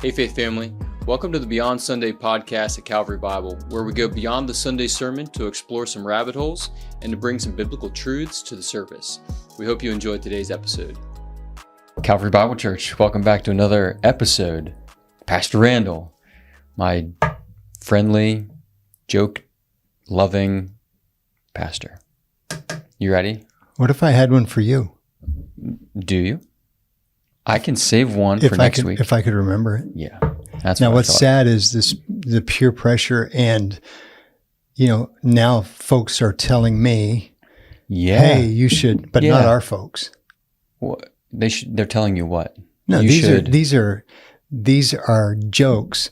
Hey Faith Family, welcome to the Beyond Sunday podcast at Calvary Bible, where we go beyond the Sunday sermon to explore some rabbit holes and to bring some biblical truths to the surface. We hope you enjoyed today's episode. Calvary Bible Church, welcome back to another episode. Pastor Randall, my friendly, joke-loving pastor. You ready? What if I had one for you? Do you? I can save one for next week. If I could remember it. Yeah. That's now, what what's sad is the peer pressure, and now folks are telling me, hey, you should, but not our folks. Well, they're telling you what? No, these are jokes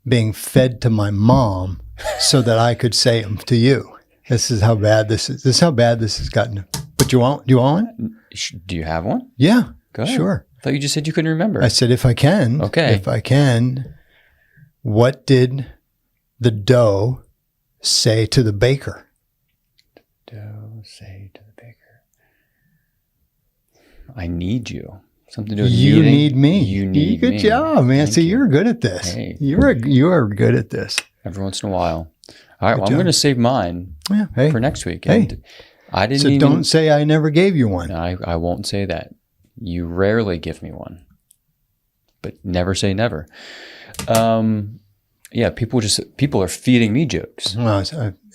being fed to my mom so that I could say them to you. This is how bad this is. This is how bad this has gotten. But do you want one? Do you have one? Yeah. Go ahead. Sure. I thought you just said you couldn't remember. I said, if I can. Okay. If I can, what did the dough say to the baker? Dough say to the baker, I need you. Something to do with you needing. Need me. You need Good me. job, man. Thank you. You're good at this. Hey. You are good at this. Every once in a while. All right. Good I'm job. going to save mine for next week. Hey. And I didn't So even, don't say I never gave you one. I won't say that. You rarely give me one, but never say never. Yeah, people are feeding me jokes. Well,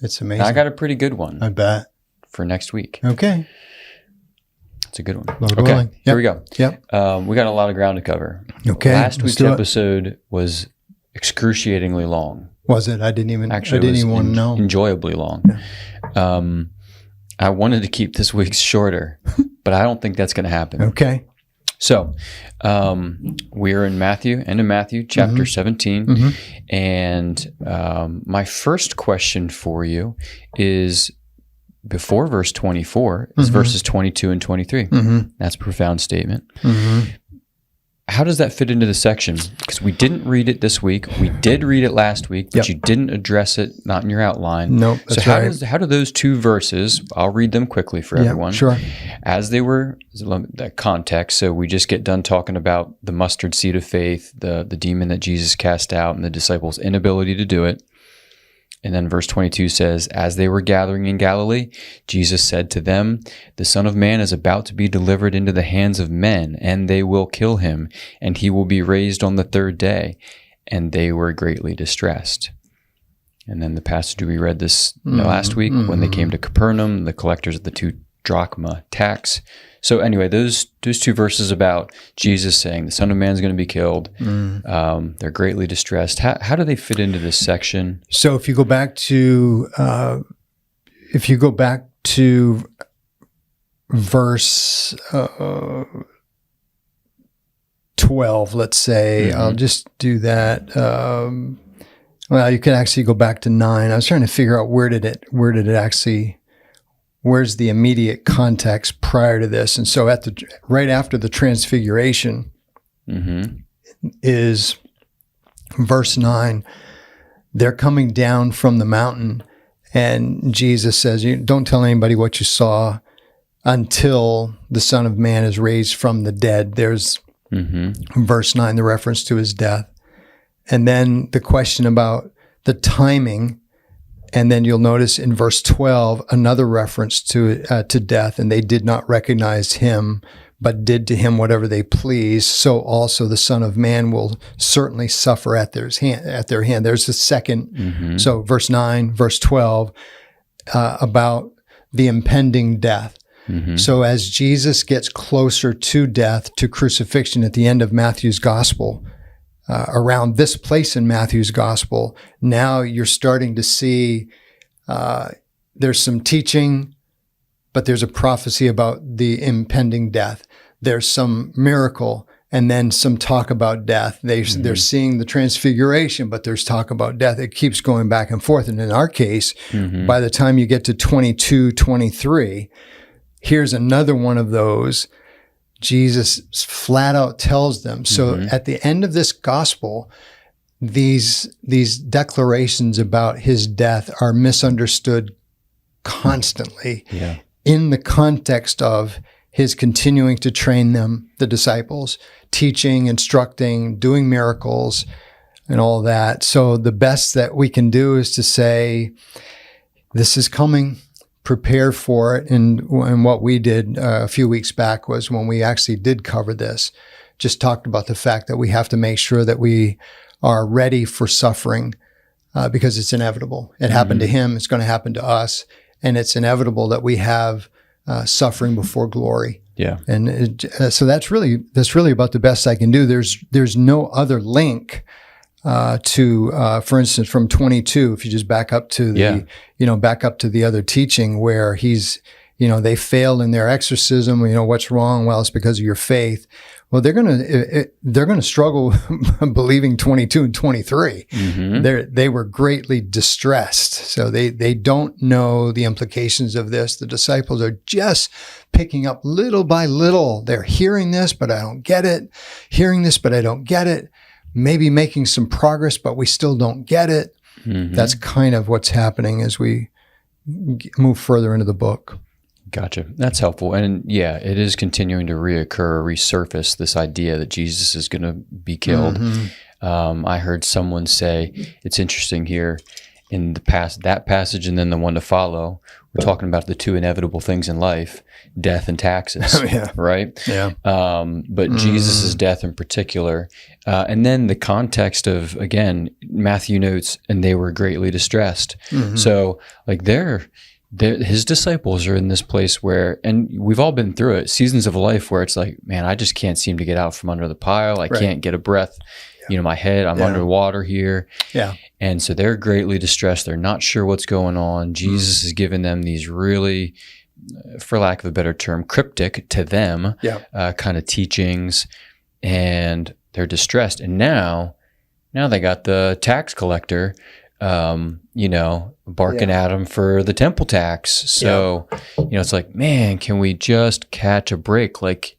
it's amazing. I got a pretty good one. I bet. For next week. Okay. It's a good one. Lord okay, willing. Here we go. Yep. We got a lot of ground to cover. Okay. Last week's episode was excruciatingly long. Was it? I didn't even want to know. Enjoyably long. Yeah. I wanted to keep this week's shorter, but I don't think that's going to happen. Okay. So, we're in Matthew chapter 17. Mm-hmm. And my first question for you is, before verse 24 is verses 22 and 23. Mm-hmm. That's a profound statement. Mm-hmm. How does that fit into the section? Because we didn't read it this week. We did read it last week, but you didn't address it, not in your outline. Nope, that's right. How do those two verses, I'll read them quickly for everyone. Sure. As they were, that context, so we just get done talking about the mustard seed of faith, the demon that Jesus cast out, and the disciples' inability to do it. And then verse 22 says, as they were gathering in Galilee, Jesus said to them, the Son of Man is about to be delivered into the hands of men, and they will kill him, and he will be raised on the third day. And they were greatly distressed. And then the passage we read this last week, when they came to Capernaum, the collectors of the 2 drachma tax. So anyway, those two verses about Jesus saying the Son of Man is going to be killed, they're greatly distressed. How do they fit into this section? So if you go back to verse 12, let's say, I'll just do that. Well, you can actually go back to 9. I was trying to figure out where's the immediate context prior to this. And so right after the transfiguration is verse 9. They're coming down from the mountain, and Jesus says, don't tell anybody what you saw until the Son of Man is raised from the dead. There's verse 9, the reference to his death. And then the question about the timing. And then you'll notice in verse 12, another reference to death, and they did not recognize him, but did to him whatever they pleased. So also the Son of Man will certainly suffer at their hand. There's the second. So verse 9, verse 12, about the impending death. So as Jesus gets closer to death, to crucifixion at the end of Matthew's gospel, around this place in Matthew's gospel, now you're starting to see there's some teaching, but there's a prophecy about the impending death. There's some miracle, and then some talk about death. They're seeing the transfiguration, but there's talk about death. It keeps going back and forth. And in our case, by the time you get to 22, 23, here's another one of those. Jesus flat out tells them. So at the end of this gospel, these declarations about his death are misunderstood constantly in the context of his continuing to train them, the disciples, teaching, instructing, doing miracles, and all that. So the best that we can do is to say, this is coming, prepare for it. And what we did a few weeks back was when we actually did cover this, just talked about the fact that we have to make sure that we are ready for suffering because it's inevitable. It happened to him. It's going to happen to us. And it's inevitable that we have suffering before glory. Yeah. And so that's really about the best I can do. There's no other link to, for instance, from 22, if you just back up to the other teaching where he's, they failed in their exorcism. What's wrong? Well, it's because of your faith. Well, they're gonna struggle believing 22 and 23. They were greatly distressed, so they don't know the implications of this. The disciples are just picking up little by little. They're hearing this, but I don't get it. Hearing this, but I don't get it. Maybe making some progress, but we still don't get it. That's kind of what's happening as we move further into the book. Gotcha. That's helpful. And yeah, it is continuing to resurface this idea that Jesus is going to be killed. I heard someone say, it's interesting here in that passage and then the one to follow, we're talking about the two inevitable things in life, death and taxes, right? Yeah. But Jesus' death in particular. And then the context of, again, Matthew notes, and they were greatly distressed. So like his disciples are in this place where, and we've all been through it, seasons of life where it's like, man, I just can't seem to get out from under the pile. I can't get a breath, my head, I'm underwater here. Yeah. And so they're greatly distressed. They're not sure what's going on. Jesus has given them these really, for lack of a better term, cryptic to them kind of teachings, and they're distressed. And now they got the tax collector barking at them for the temple tax. So, it's like, man, can we just catch a break? Like,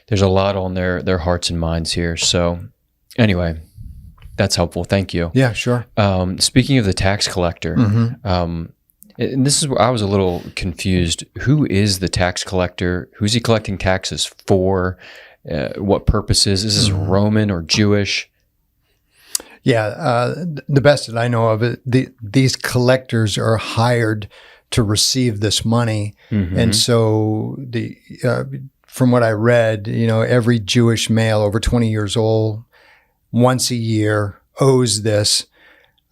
there's a lot on their hearts and minds here. So anyway, that's helpful. Thank you. Yeah, sure. Speaking of the tax collector, and this is where I was a little confused. Who is the tax collector? Who's he collecting taxes for? What purposes? Is this Roman or Jewish? Yeah, the best that I know of it, these collectors are hired to receive this money, and so from what I read, every Jewish male over 20 years old, once a year, owes this,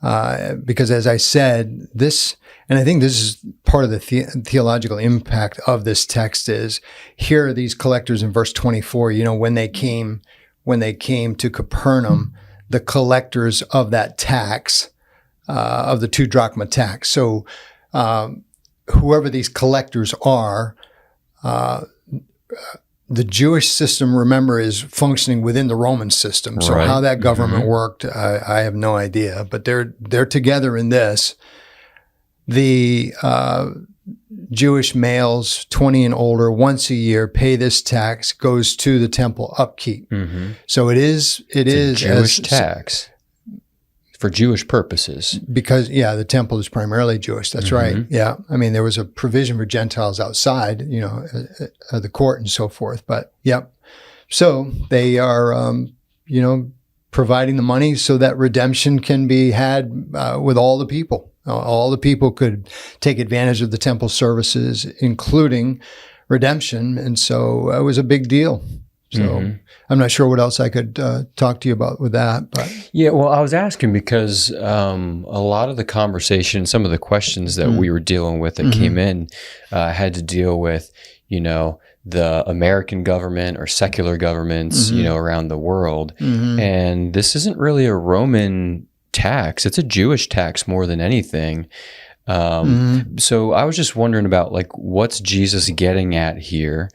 because as I said, this, and I think this is part of the theological impact of this text is, here are these collectors in verse 24. When they came to Capernaum, the collectors of that tax, of the 2 drachma tax. So whoever these collectors are, the Jewish system, remember, is functioning within the Roman system. So how that government worked, I have no idea. But they're together in this. The Jewish males, 20 and older, once a year, pay this tax, goes to the temple upkeep. So it is a Jewish tax for Jewish purposes. Because, the temple is primarily Jewish. That's right. Yeah. I mean, there was a provision for Gentiles outside, the court and so forth. But, so they are, providing the money so that redemption can be had with all the people. All the people could take advantage of the temple services, including redemption. And so it was a big deal. So I'm not sure what else I could talk to you about with that. But yeah, well, I was asking because a lot of the conversation, some of the questions that we were dealing with that came in had to deal with, the American government or secular governments, around the world. And this isn't really a Roman tax. It's a Jewish tax more than anything. So I was just wondering about what's Jesus getting at here?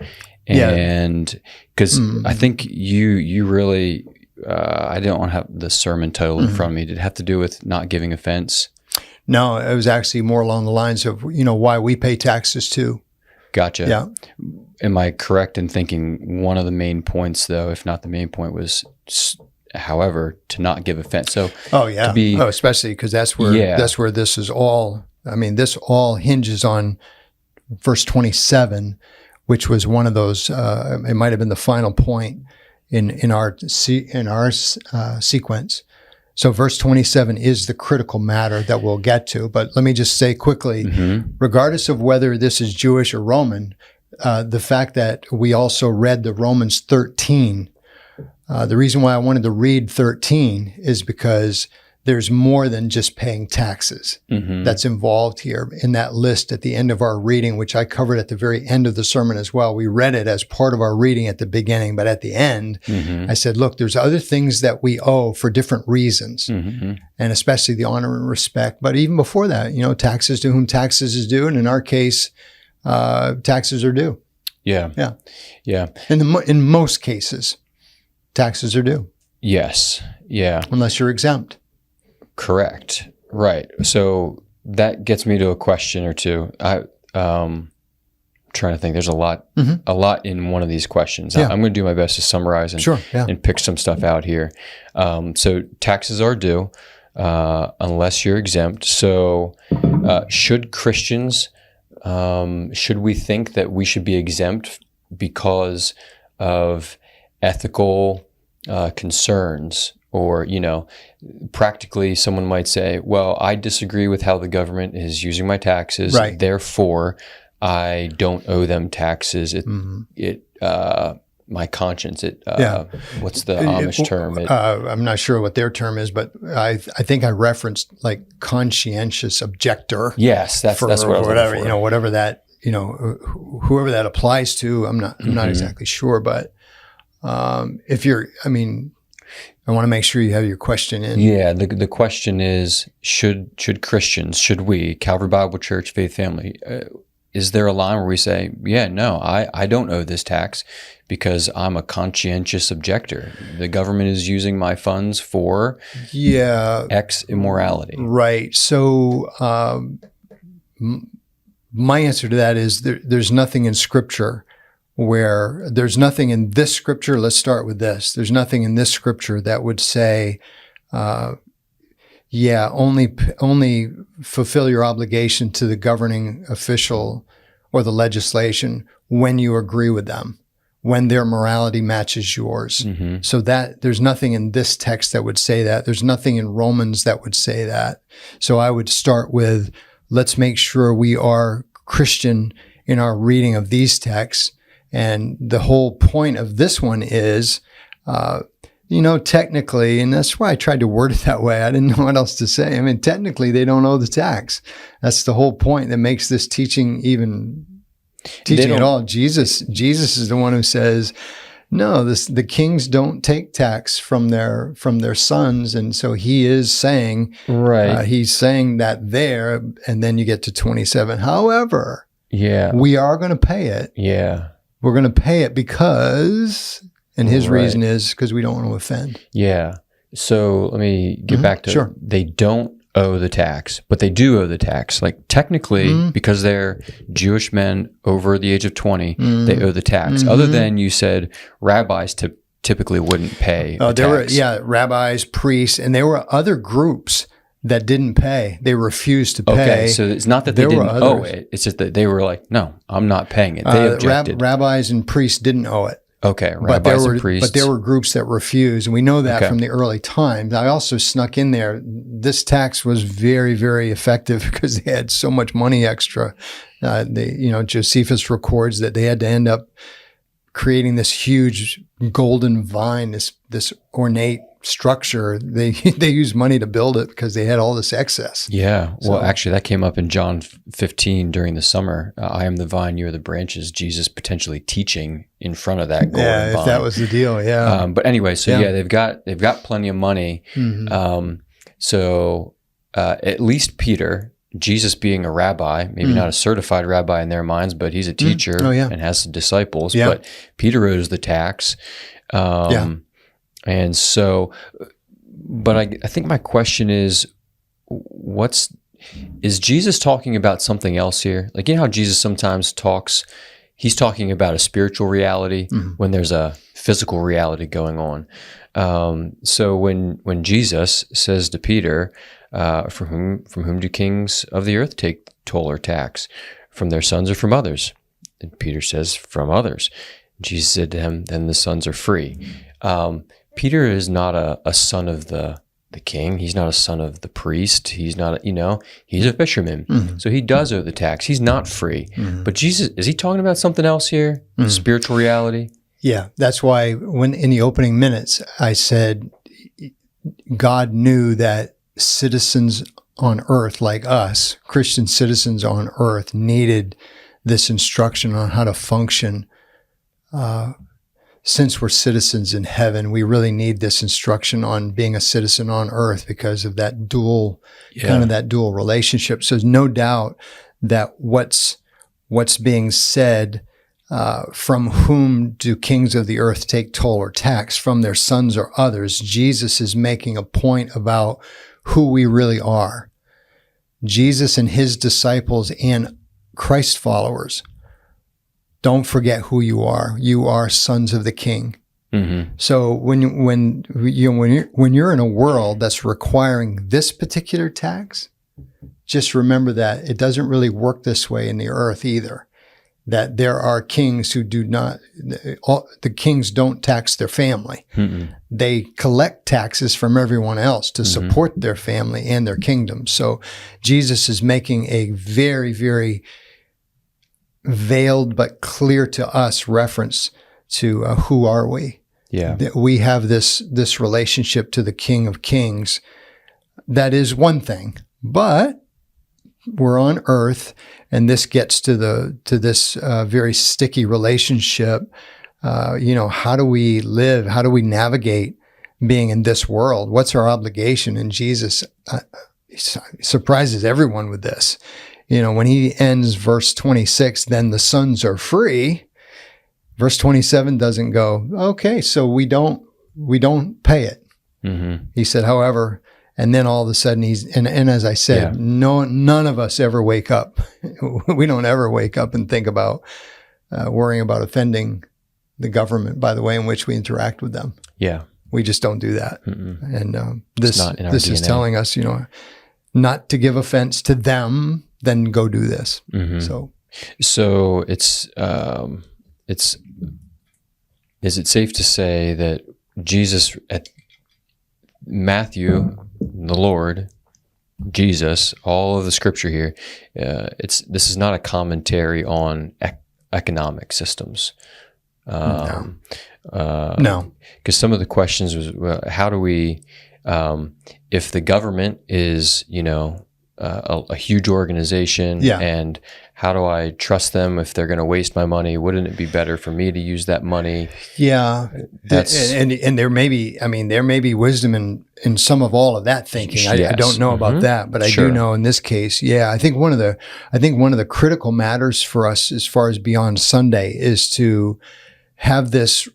And because I think you really, I don't have the sermon title in front of me. Did it have to do with not giving offense? No, it was actually more along the lines of, why we pay taxes too. Gotcha. Yeah. Am I correct in thinking one of the main points, though, if not the main point, was however, to not give offense. So, especially because that's where this is all. I mean, this all hinges on verse 27, which was one of those. It might have been the final point in our sequence. So verse 27 is the critical matter that we'll get to. But let me just say quickly, regardless of whether this is Jewish or Roman, the fact that we also read the Romans 13, the reason why I wanted to read 13 is because there's more than just paying taxes that's involved here in that list at the end of our reading, which I covered at the very end of the sermon as well. We read it as part of our reading at the beginning, but at the end, I said, look, there's other things that we owe for different reasons, and especially the honor and respect. But even before that, taxes to whom taxes is due. And in our case, taxes are due. Yeah. In most cases, taxes are due. Yes. Yeah. Unless you're exempt. Correct. Right. So that gets me to a question or two. I'm trying to think. There's a lot in one of these questions. Yeah. I'm going to do my best to summarize and pick some stuff out here. So taxes are due unless you're exempt. So should Christians, should we think that we should be exempt because of ethical concerns? Or, practically someone might say, well, I disagree with how the government is using my taxes. Right. Therefore, I don't owe them taxes. My conscience, what's the Amish term? I'm not sure what their term is, but I think I referenced like conscientious objector. Yes, that's what I was whatever, looking for. Whatever that, whoever that applies to, I'm not exactly sure, but I want to make sure you have your question in. Yeah, the question is, should Christians, should we, Calvary Bible Church, Faith Family, is there a line where we say, yeah, no, I don't owe this tax because I'm a conscientious objector. The government is using my funds for X immorality. Right. So my answer to that is there's nothing in Scripture where there's nothing in this Scripture. Let's start with this. There's nothing in this Scripture that would say, only fulfill your obligation to the governing official or the legislation when you agree with them, when their morality matches yours. So that there's nothing in this text that would say that. There's nothing in Romans that would say that. So I would start with, let's make sure we are Christian in our reading of these texts. And the whole point of this one is, technically, and that's why I tried to word it that way. I didn't know what else to say. I mean, technically, they don't owe the tax. That's the whole point that makes this teaching even teaching at all. Jesus is the one who says, no, the kings don't take tax from their sons. And so he is saying, he's saying that there, and then you get to 27. However, we are going to pay it. Yeah. We're going to pay it because, and his reason is because we don't want to offend. Yeah. So let me get back to they don't owe the tax, but they do owe the tax. Like technically, because they're Jewish men over the age of 20, they owe the tax. Other than you said rabbis typically wouldn't pay the tax. Were rabbis, priests, and there were other groups that didn't pay. They refused to pay. Okay, so it's not that they didn't owe it. It's just that they were like, no, I'm not paying it. They objected. Rabbis and priests didn't owe it. Okay, rabbis and priests. But there were groups that refused, and we know that from the early times. I also snuck in there, this tax was very, very effective because they had so much money extra. Josephus records that they had to end up creating this huge golden vine, this ornate structure. They used money to build it because they had all this excess. Yeah. Well, actually, that came up in John 15 during the summer. I am the vine, you are the branches. Jesus potentially teaching in front of that golden vine. Yeah, if that was the deal. Yeah. But anyway, so they've got plenty of money. So at least Peter, Jesus being a rabbi, maybe not a certified rabbi in their minds, but he's a teacher and has some disciples. Yeah. But Peter owes the tax. And so, but I think my question is, is Jesus talking about something else here? Like, how Jesus sometimes he's talking about a spiritual reality when there's a physical reality going on. So when Jesus says to Peter, from whom do kings of the earth take toll or tax? From their sons or from others? And Peter says, from others. Jesus said to him, then the sons are free. Peter is not a son of the king. He's not a son of the priest. He's not, he's a fisherman. Mm-hmm. So he does owe the tax. He's not free. Mm-hmm. But Jesus, is he talking about something else here? Mm-hmm. Spiritual reality? Yeah. That's why when in the opening minutes, I said, God knew that citizens on earth like us, Christian citizens on earth, needed this instruction on how to function. Since we're citizens in heaven, we really need this instruction on being a citizen on earth because of that dual, kind of that dual relationship. So there's no doubt that what's being said, from whom do kings of the earth take toll or tax? From their sons or others. Jesus is making a point about who we really are. Jesus and his disciples and Christ followers, don't forget who you are. You are sons of the King. Mm-hmm. So when you're in a world that's requiring this particular tax, just remember that it doesn't really work this way in the earth either. That there are kings who do not. The kings don't tax their family. Mm-mm. They collect taxes from everyone else to support their family and their kingdom. So Jesus is making a very, very veiled but clear to us reference to who are we. Yeah, that we have this relationship to the King of Kings. That is one thing, but we're on earth, and this gets to this very sticky relationship. How do we live? How do we navigate being in this world? What's our obligation? And Jesus surprises everyone with this. When he ends verse 26, then the sons are free. Verse 27 doesn't go, okay, so we don't pay it. Mm-hmm. He said, however, and then all of a sudden and as I said, none of us ever wake up. We don't ever wake up and think about worrying about offending the government by the way in which we interact with them. Yeah. We just don't do that. Mm-mm. And this is telling us, not to give offense to them, then go do this. Mm-hmm. So it's is it safe to say that Jesus at Matthew, the Lord, Jesus, all of the scripture here, this is not a commentary on economic systems. No. Because some of the questions was, well, how do we, if the government is, a huge organization, and how do I trust them if they're going to waste my money? Wouldn't it be better for me to use that money? Yeah, and there may be wisdom in some of all of that thinking. Yes. I don't know about that, but I do know in this case. Yeah, I think one of the critical matters for us as far as Beyond Sunday is to have this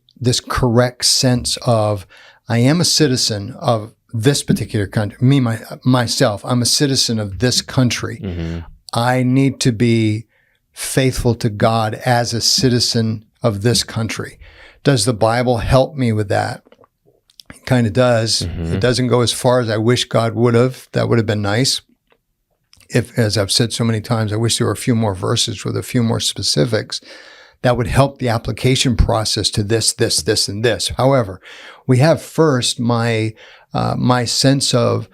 correct sense of I am a citizen of this particular country. Myself, I'm a citizen of this country. Mm-hmm. I need to be faithful to God as a citizen of this country. Does the Bible help me with that? It kind of does. Mm-hmm. It doesn't go as far as I wish God would have. That would have been nice. If, as I've said so many times, I wish there were a few more verses with a few more specifics that would help the application process to this, and this. However, we have first my sense of,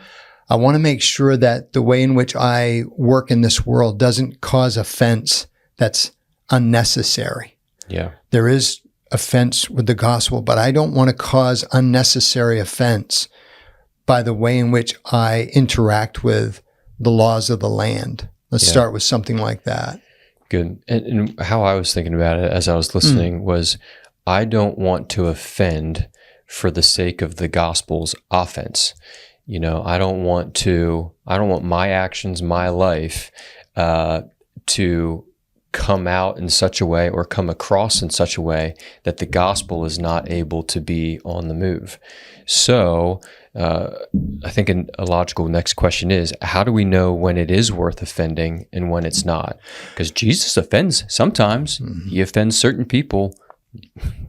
I want to make sure that the way in which I work in this world doesn't cause offense that's unnecessary. Yeah. There is offense with the gospel, but I don't want to cause unnecessary offense by the way in which I interact with the laws of the land. Let's start with something like that. Good. And how I was thinking about it as I was listening was, I don't want to offend for the sake of the gospel's offense. I don't want my actions, my life, to come out in such a way or come across in such a way that the gospel is not able to be on the move. So I think a logical next question is, how do we know when it is worth offending and when it's not? Because Jesus offends sometimes. Mm-hmm. He offends certain people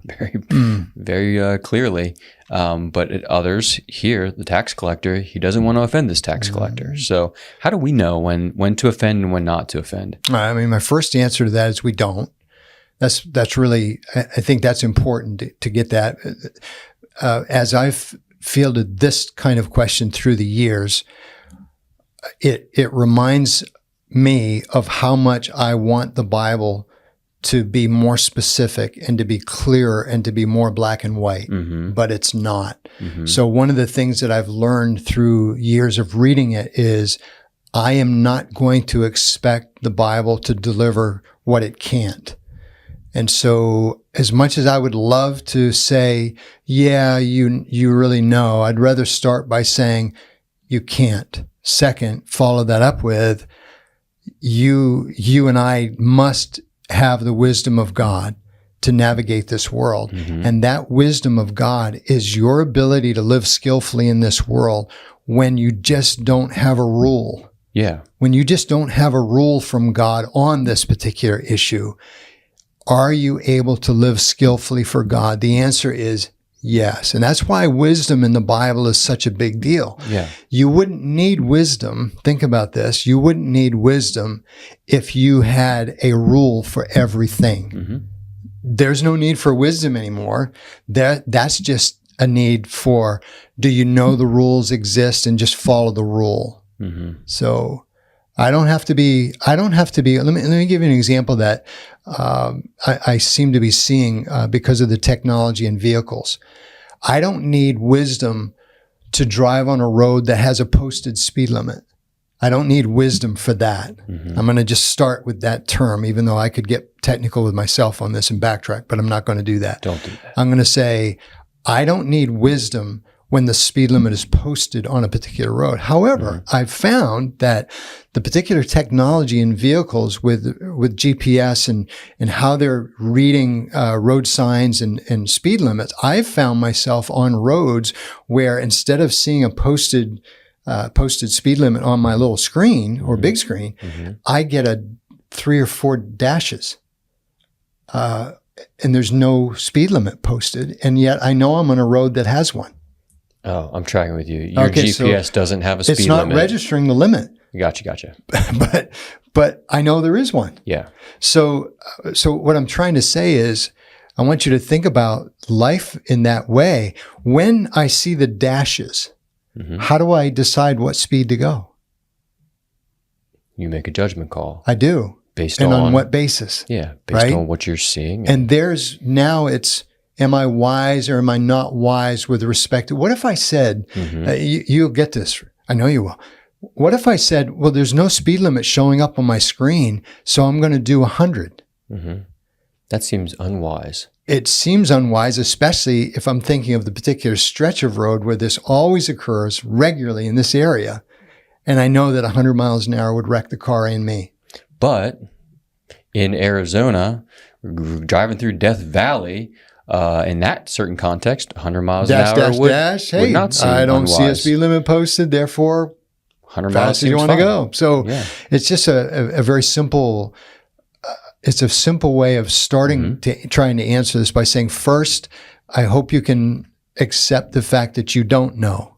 very clearly. But at others, here, the tax collector, he doesn't want to offend this tax collector. So how do we know when to offend and when not to offend? My first answer to that is we don't. That's really, I think that's important to get that. As I've fielded this kind of question through the years, it reminds me of how much I want the Bible to be more specific and to be clearer and to be more black and white, but it's not. So one of the things that I've learned through years of reading it is I am not going to expect the Bible to deliver what it can't. And so as much as I would love to say, yeah, you really know, I'd rather start by saying you can't. Second, follow that up with you and I must have the wisdom of God to navigate this world. And that wisdom of God is your ability to live skillfully in this world when you just don't have a rule. Yeah. When you just don't have a rule from God on this particular issue, are you able to live skillfully for God? The answer is yes. And that's why wisdom in the Bible is such a big deal. Yeah. You wouldn't need wisdom. Think about this. You wouldn't need wisdom if you had a rule for everything. There's no need for wisdom anymore. That's just a need for, do you know the rules exist and just follow the rule? So I don't have to be, let me give you an example that I seem to be seeing because of the technology in vehicles. I don't need wisdom to drive on a road that has a posted speed limit. I don't need wisdom for that. I'm going to just start with that term, even though I could get technical with myself on this and backtrack, but I'm not going to do that. Don't do that. I'm going to say, I don't need wisdom when the speed limit is posted on a particular road. However, I've found that the particular technology in vehicles with GPS and how they're reading road signs and speed limits, I've found myself on roads where instead of seeing a posted speed limit on my little screen or big screen, I get 3 or 4 dashes. And there's no speed limit posted. And yet I know I'm on a road that has one. Oh, I'm tracking with you. Your GPS doesn't have a speed limit. It's not registering the limit. Gotcha. But I know there is one. Yeah. So what I'm trying to say is, I want you to think about life in that way. When I see the dashes, how do I decide what speed to go? You make a judgment call. I do. Based on what basis? Yeah, based on what you're seeing. And it's, am I wise or am I not wise with respect to, what if I said, you'll get this, I know you will. What if I said, well, there's no speed limit showing up on my screen, so I'm going to do 100? That seems unwise. It seems unwise, especially if I'm thinking of the particular stretch of road where this always occurs regularly in this area. And I know that 100 miles an hour would wreck the car and me. But in Arizona, driving through Death Valley, in that certain context, 100 miles an hour would not seem I don't unwise. see a speed limit posted, therefore 100 fast miles as you want to fine. go. So it's just a very simple, it's a simple way of starting to trying to answer this by saying, first, I hope you can accept the fact that you don't know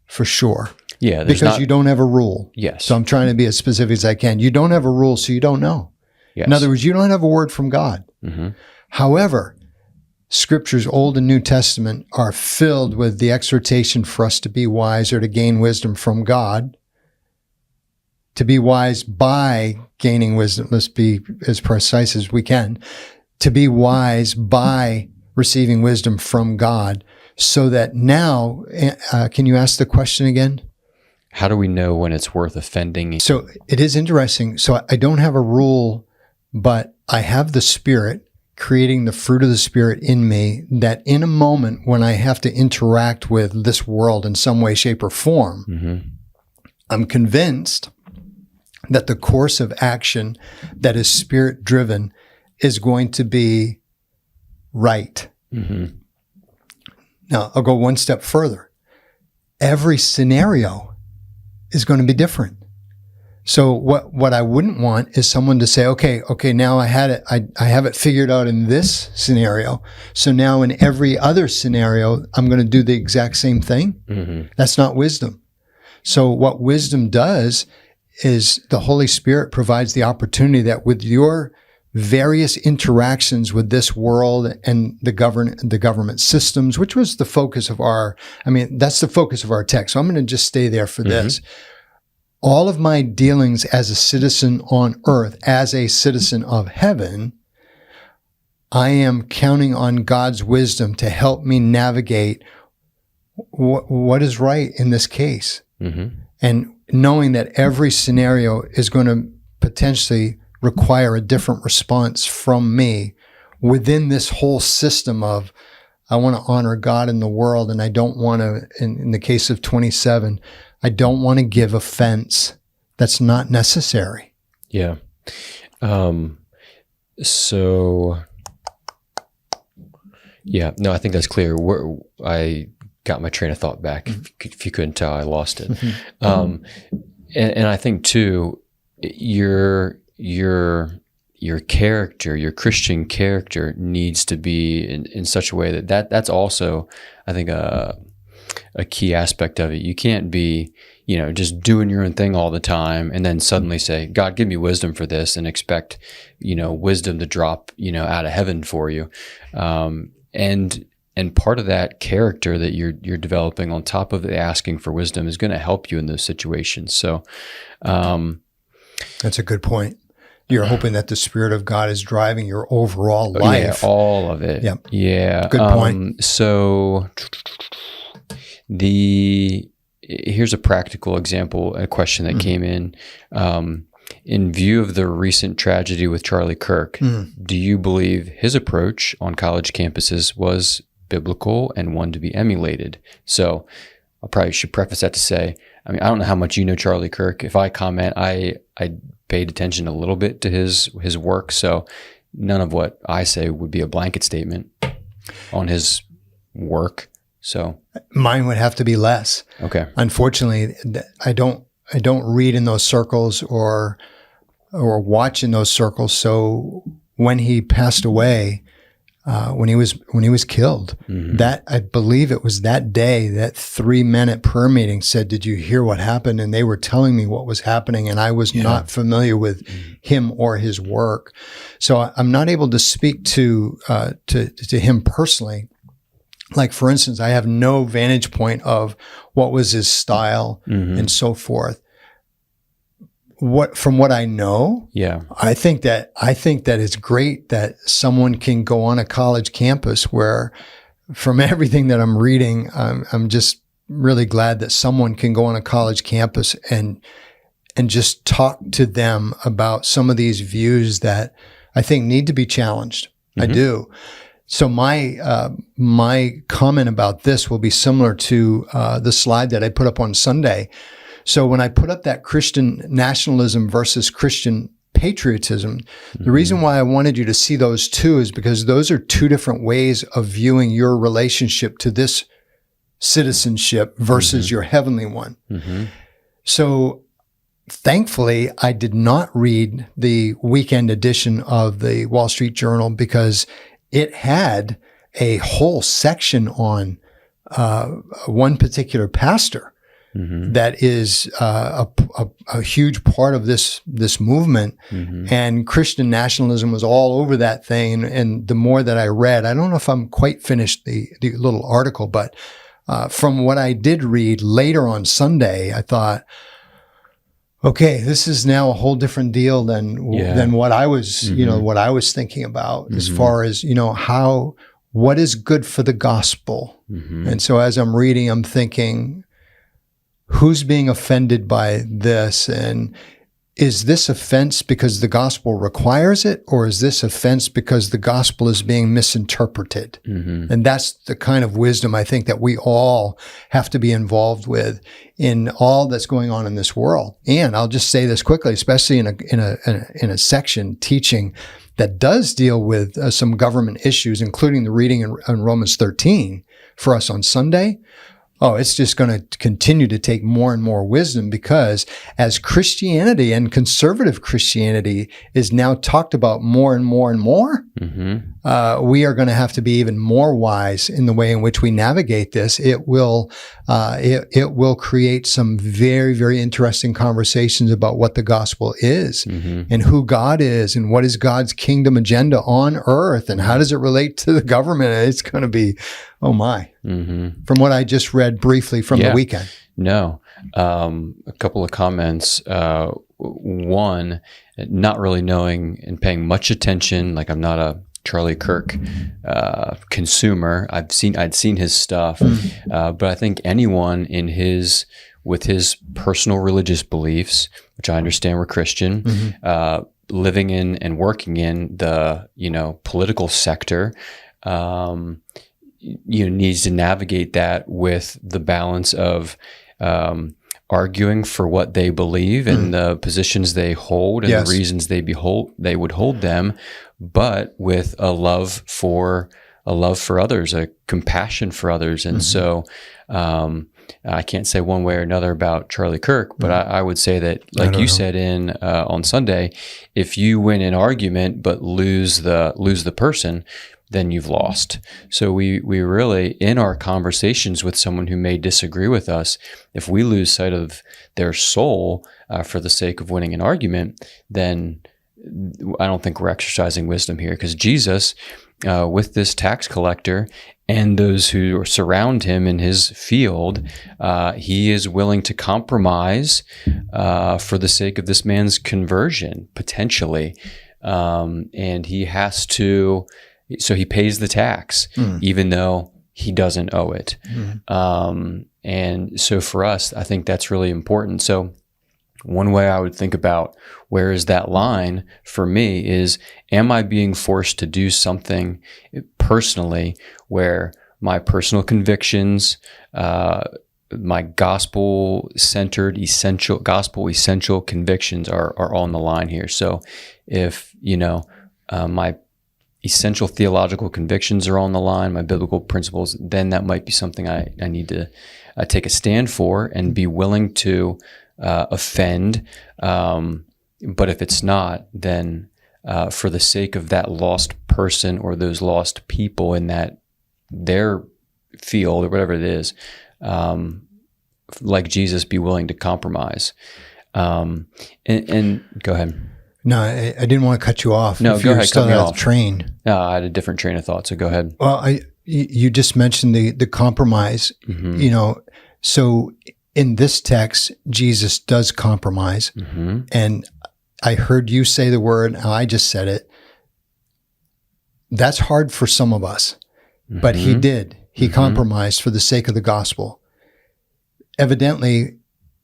for sure. Yeah. Because you don't have a rule. Yes. So I'm trying to be as specific as I can. You don't have a rule, so you don't know. Yes. In other words, you don't have a word from God. However, Scriptures, Old and New Testament, are filled with the exhortation for us to be wise or to gain wisdom from God. To be wise by gaining wisdom. Let's be as precise as we can. To be wise by receiving wisdom from God. So that now, can you ask the question again? How do we know when it's worth offending? So it is interesting. So I don't have a rule, but I have the Spirit creating the fruit of the Spirit in me, that in a moment when I have to interact with this world in some way, shape, or form, I'm convinced that the course of action that is Spirit driven is going to be right. Now, I'll go one step further. Every scenario is going to be different. So what I wouldn't want is someone to say, okay, now I have it figured out in this scenario. So now in every other scenario, I'm going to do the exact same thing. That's not wisdom. So what wisdom does is the Holy Spirit provides the opportunity that with your various interactions with this world and the government systems, which was the focus of that's the focus of our text. So I'm going to just stay there for this. All of my dealings as a citizen on earth, as a citizen of heaven, I am counting on God's wisdom to help me navigate what is right in this case. And knowing that every scenario is going to potentially require a different response from me within this whole system of, I want to honor God in the world, and I don't want to, in the case of 27, I don't want to give offense that's not necessary. Yeah. So, yeah, no, I think that's clear. I got my train of thought back. If you couldn't tell, I lost it. And I think too, your character, your Christian character, needs to be in such a way that's also, I think, a key aspect of it. You can't be, just doing your own thing all the time and then suddenly say, God, give me wisdom for this, and expect, wisdom to drop, out of heaven for you. And part of that character that you're developing on top of the asking for wisdom is going to help you in those situations. So, that's a good point. You're hoping that the Spirit of God is driving your overall life. Yeah, all of it. Yep. Yeah. Good point. So here's a practical example, a question that came in. In view of the recent tragedy with Charlie Kirk, do you believe his approach on college campuses was biblical and one to be emulated? So I probably should preface that to say, I don't know how much you know Charlie Kirk. If I comment, I paid attention a little bit to his work, so none of what I say would be a blanket statement on his work. So mine would have to be less. Okay. Unfortunately, I don't read in those circles or watch in those circles. So when he passed away, when he was killed, that, I believe it was that day that 3 men at prayer meeting said, "Did you hear what happened?" And they were telling me what was happening, and I was not familiar with him or his work. So I'm not able to speak to him personally. Like, for instance, I have no vantage point of what was his style and so forth. From what I know, I think that it's great that someone can go on a college campus where, from everything that I'm reading, I'm just really glad that someone can go on a college campus and just talk to them about some of these views that I think need to be challenged. I do. So my comment about this will be similar to the slide that I put up on Sunday. So when I put up that Christian nationalism versus Christian patriotism, the reason why I wanted you to see those two is because those are two different ways of viewing your relationship to this citizenship versus your heavenly one. So thankfully, I did not read the weekend edition of the Wall Street Journal because it had a whole section on one particular pastor that is a huge part of this movement, and Christian nationalism was all over that thing. And the more that I read, I don't know if I'm quite finished the little article, but from what I did read later on Sunday, I thought, okay, this is now a whole different deal than what I was, what I was thinking about as far as, what is good for the gospel. And so as I'm reading, I'm thinking, who's being offended by this? And is this offense because the gospel requires it, or is this offense because the gospel is being misinterpreted? And that's the kind of wisdom I think that we all have to be involved with in all that's going on in this world. And I'll just say this quickly, especially in a section teaching that does deal with some government issues, including the reading in Romans 13 for us on Sunday. Oh, it's just going to continue to take more and more wisdom, because as Christianity and conservative Christianity is now talked about more and more and more, we are going to have to be even more wise in the way in which we navigate this. It will create some very, very interesting conversations about what the gospel is and who God is and what is God's kingdom agenda on earth and how does it relate to the government. It's going to be, oh my. From what I just read briefly from the weekend. No. A couple of comments. One, not really knowing and paying much attention. Like, I'm not a Charlie Kirk consumer. I'd seen his stuff, but I think anyone with his personal religious beliefs, which I understand were Christian, living in and working in the political sector, needs to navigate that with the balance of arguing for what they believe and the positions they hold and the reasons they would hold them, but with a love for others, a compassion for others. And so I can't say one way or another about Charlie Kirk, but I would say that, like you said on Sunday, if you win an argument but lose the person, then you've lost. So we really, in our conversations with someone who may disagree with us, if we lose sight of their soul for the sake of winning an argument, then I don't think we're exercising wisdom here, because Jesus, with this tax collector and those who surround him in his field, he is willing to compromise for the sake of this man's conversion, potentially. And he has to... So he pays the tax, even though he doesn't owe it. And so for us, I think that's really important. So one way I would think about where is that line for me is, am I being forced to do something personally where my personal convictions, my gospel-centered, gospel essential convictions are on the line here. So if, my essential theological convictions are on the line, my biblical principles, then that might be something I need to take a stand for and be willing to offend. But if it's not, then for the sake of that lost person or those lost people in their field or whatever it is, like Jesus, be willing to compromise. And go ahead. No, I didn't want to cut you off. No, go ahead. Cut me off. Train. No, I had a different train of thought, so go ahead. Well, you just mentioned the compromise. So in this text, Jesus does compromise, and I heard you say the word. I just said it. That's hard for some of us, but he did. He compromised for the sake of the gospel. Evidently,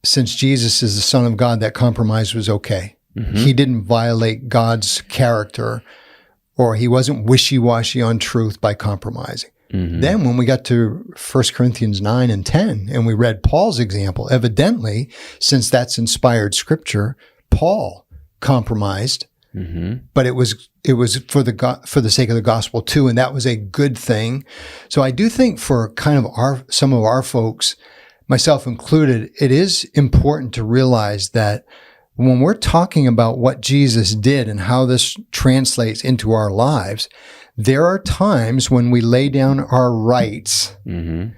since Jesus is the Son of God, that compromise was okay. He didn't violate God's character, or he wasn't wishy-washy on truth by compromising. Then when we got to 1 Corinthians 9 and 10, and we read Paul's example, evidently, since that's inspired scripture, Paul compromised, but it was for the sake of the gospel too, and that was a good thing. So I do think for kind of some of our folks, myself included, it is important to realize that when we're talking about what Jesus did and how this translates into our lives, there are times when we lay down our rights. And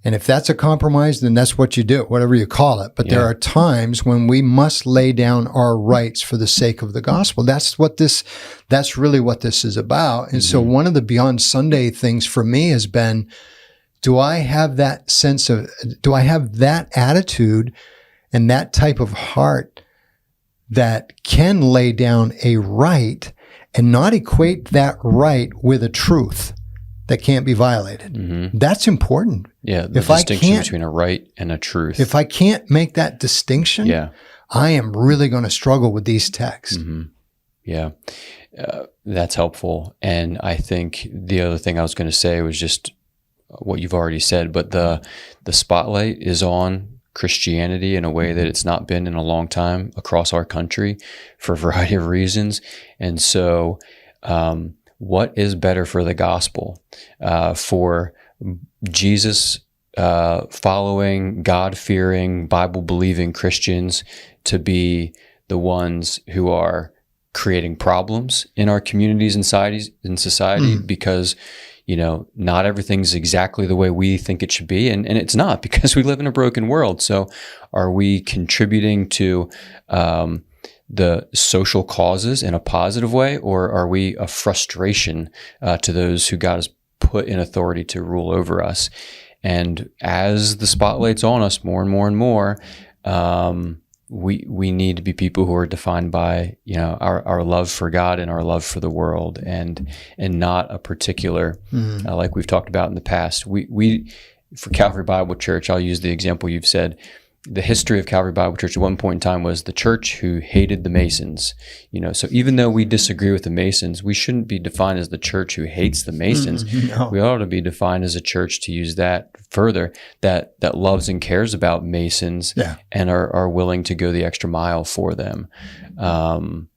if that's a compromise, then that's what you do, whatever you call it. But there are times when we must lay down our rights for the sake of the gospel. That's really what this is about. And so one of the Beyond Sunday things for me has been, do I have that attitude and that type of heart that can lay down a right and not equate that right with a truth that can't be violated? That's important. Yeah, the distinction between a right and a truth. If I can't make that distinction, I am really going to struggle with these texts. Yeah, that's helpful. And I think the other thing I was going to say was just what you've already said, but the spotlight is on Christianity in a way that it's not been in a long time across our country for a variety of reasons. And so what is better for the gospel? For Jesus following, God-fearing, Bible-believing Christians to be the ones who are creating problems in our communities and society because, not everything's exactly the way we think it should be. And it's not, because we live in a broken world. So are we contributing to the social causes in a positive way, or are we a frustration to those who God has put in authority to rule over us? And as the spotlight's on us more and more and more, we need to be people who are defined by our love for God and our love for the world, and not a particular like we've talked about in the past. We for Calvary Bible Church, I'll use the example you've said. The history of Calvary Bible Church at one point in time was the church who hated the Masons. So even though we disagree with the Masons, we shouldn't be defined as the church who hates the Masons. No. We ought to be defined as a church, to use that further, that loves and cares about Masons and are willing to go the extra mile for them. And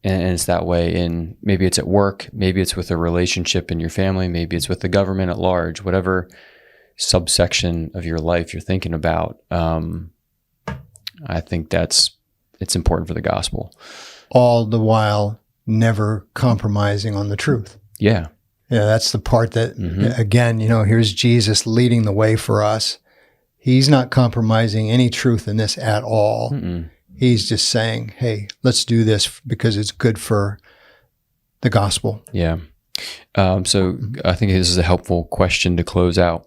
it's that way in, maybe it's at work, maybe it's with a relationship in your family, maybe it's with the government at large, whatever subsection of your life you're thinking about. I think it's important for the gospel. All the while never compromising on the truth. Yeah. Yeah, that's the part that, again, here's Jesus leading the way for us. He's not compromising any truth in this at all. He's just saying, hey, let's do this because it's good for the gospel. Yeah. So I think this is a helpful question to close out.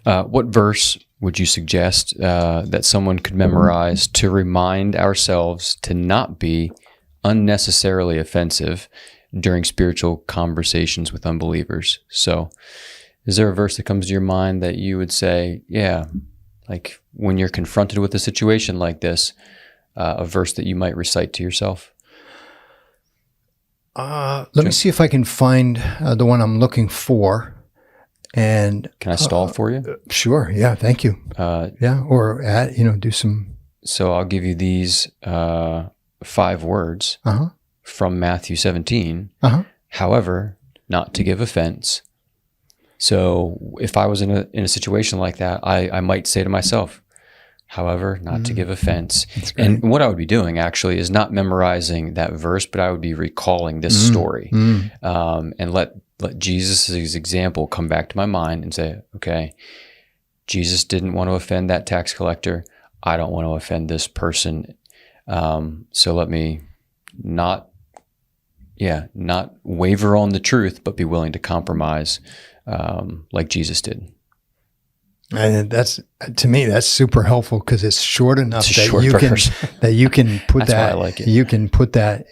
What verse would you suggest that someone could memorize to remind ourselves to not be unnecessarily offensive during spiritual conversations with unbelievers? So is there a verse that comes to your mind that you would say, like when you're confronted with a situation like this, a verse that you might recite to yourself? Let me see if I can find the one I'm looking for. And can I stall for you? Sure. Yeah. Thank you. Or do some. So I'll give you these 5 words from Matthew 17. However, not to give offense. So if I was in a situation like that, I might say to myself, however, not to give offense. And what I would be doing actually is not memorizing that verse, but I would be recalling this story, and let Jesus' example come back to my mind and say, okay, Jesus didn't want to offend that tax collector. I don't want to offend this person. So let me not waver on the truth, but be willing to compromise like Jesus did. And to me, that's super helpful because it's short enough that you can put that. Why I like it. You can put that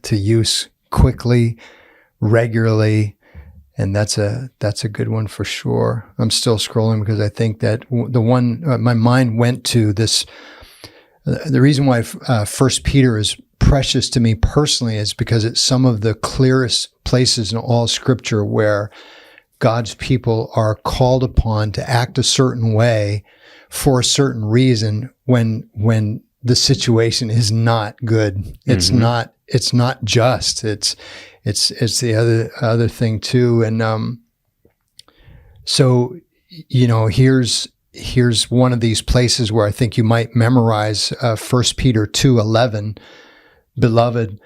to use quickly, regularly. And that's a good one for sure. I'm still scrolling because I think that the one my mind went to this. The reason why 1 Peter is precious to me personally is because it's some of the clearest places in all Scripture where God's people are called upon to act a certain way for a certain reason when the situation is not good. It's not just. It's the other thing too. And so here's one of these places where I think you might memorize 1 Peter 2:11. Beloved,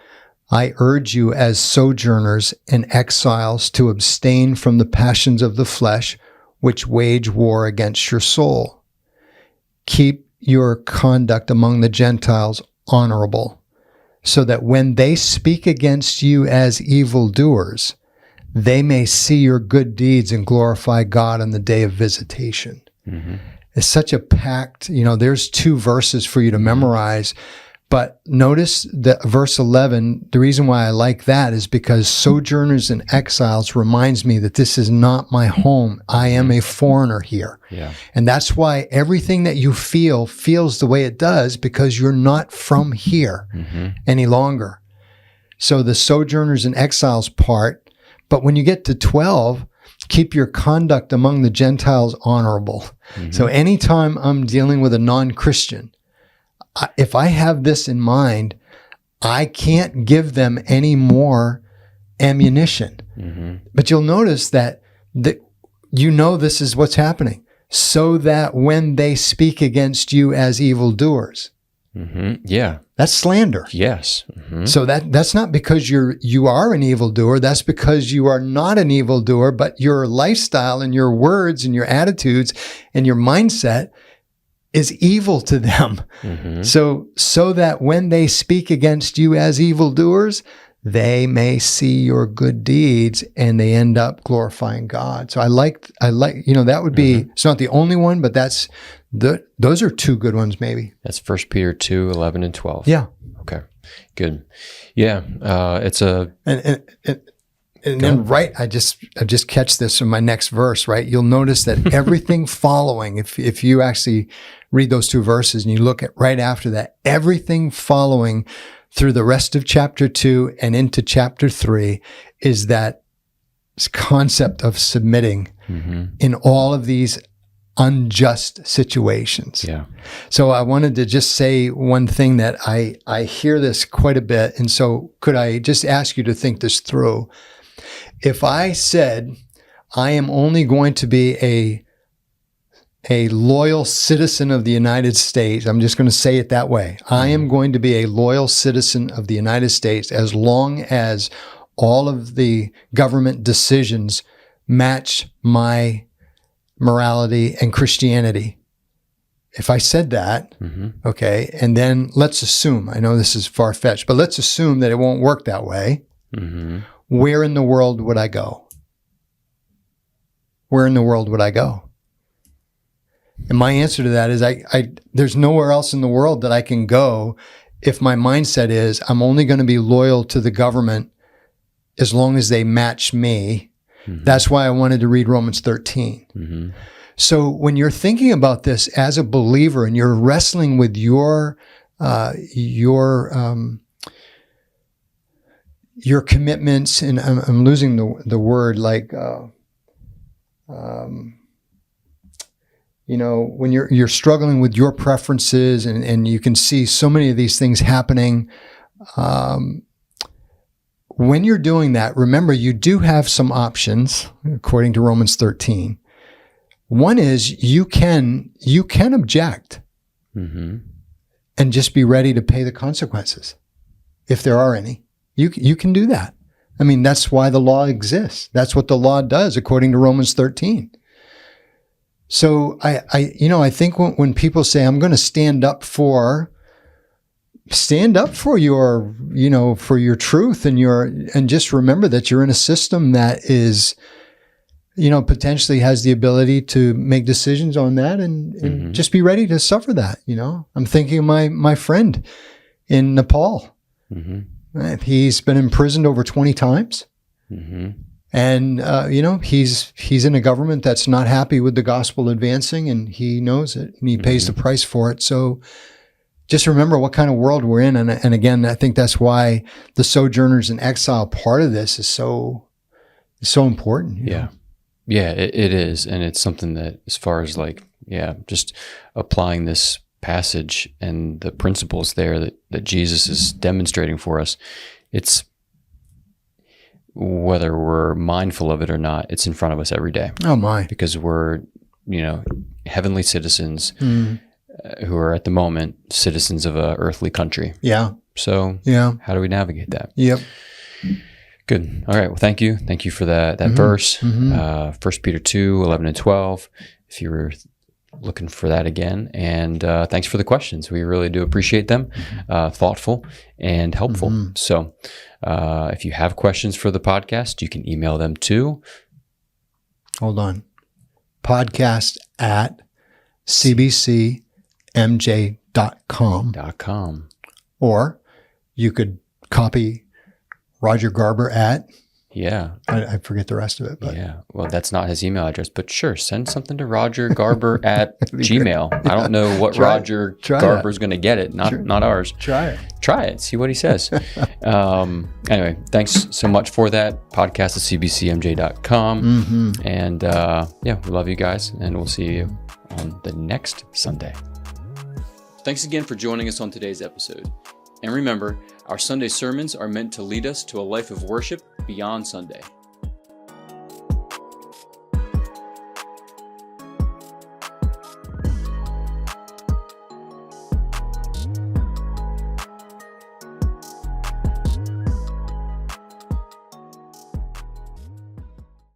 I urge you as sojourners and exiles to abstain from the passions of the flesh, which wage war against your soul. Keep your conduct among the Gentiles honorable, so that when they speak against you as evildoers, they may see your good deeds and glorify God on the day of visitation. It's such a packed, there's 2 verses for you to memorize. But notice that verse 11, the reason why I like that is because sojourners and exiles reminds me that this is not my home. I am a foreigner here. Yeah. And that's why everything that you feels the way it does, because you're not from here any longer. So the sojourners and exiles part, but when you get to 12, keep your conduct among the Gentiles honorable. So anytime I'm dealing with a non-Christian, if I have this in mind, I can't give them any more ammunition. But you'll notice that you know this is what's happening, so that when they speak against you as evildoers. Yeah. That's slander. Yes. So that's not because you are an evildoer. That's because you are not an evildoer, but your lifestyle and your words and your attitudes and your mindset is evil to them. So that when they speak against you as evildoers, they may see your good deeds and they end up glorifying God. So I like, that would be, it's not the only one, but those are two good ones maybe. That's 1 Peter 2, 11 and 12. Yeah. Okay, good. Yeah, it's a... And then I just catch this in my next verse, right? You'll notice that everything following, if you actually read those two verses and you look at right after that, everything following through the rest of chapter 2 and into chapter 3 is that concept of submitting in all of these unjust situations. Yeah. So I wanted to just say one thing that I hear this quite a bit. And so could I just ask you to think this through? If I said, I am only going to be a loyal citizen of the United States, I'm just going to say it that way. I am going to be a loyal citizen of the United States as long as all of the government decisions match my morality and Christianity. If I said that, okay, and then let's assume, I know this is far-fetched, but let's assume that it won't work that way. Where in the world would I go? Where in the world would I go? And my answer to that is there's nowhere else in the world that I can go if my mindset is I'm only going to be loyal to the government as long as they match me. That's why I wanted to read Romans 13. So when you're thinking about this as a believer and you're wrestling with your commitments, and I'm losing the word, like, when you're struggling with your preferences and you can see so many of these things happening, when you're doing that, remember you do have some options according to Romans 13. One is you can object and just be ready to pay the consequences if there are any. You can do that. I mean, that's why the law exists. That's what the law does according to Romans 13. So I think when people say I'm going to stand up for your, for your truth and just remember that you're in a system that is, potentially has the ability to make decisions on that and just be ready to suffer that. I'm thinking of my friend in Nepal. He's been imprisoned over 20 times. And, he's in a government that's not happy with the gospel advancing, and he knows it and he pays the price for it. So just remember what kind of world we're in. And again, I think that's why the sojourners in exile part of this is so important. You know? Yeah, it is. And it's something that, as far as just applying this passage and the principles there that Jesus is demonstrating for us, it's, whether we're mindful of it or not, it's in front of us every day. Oh my. Because we're, heavenly citizens who are at the moment citizens of a earthly country. Yeah. So how do we navigate that? Yep. Good. All right. Well, thank you. Thank you for that verse, 1 Peter 2, 11 and 12, if you were looking for that again. And thanks for the questions. We really do appreciate them. Thoughtful and helpful. So if you have questions for the podcast, you can email them to podcast@cbcmj.com. Or you could copy Roger Garber at, I forget the rest of it. But. Yeah, well, that's not his email address, but sure, send something to Roger Garber at Gmail. Yeah. I don't know what Roger Garber's going to get it, not ours. Try it, see what he says. Anyway, thanks so much for that. Podcast at cbcmj.com. And we love you guys, and we'll see you on the next Sunday. Thanks again for joining us on today's episode. And remember, our Sunday sermons are meant to lead us to a life of worship beyond Sunday.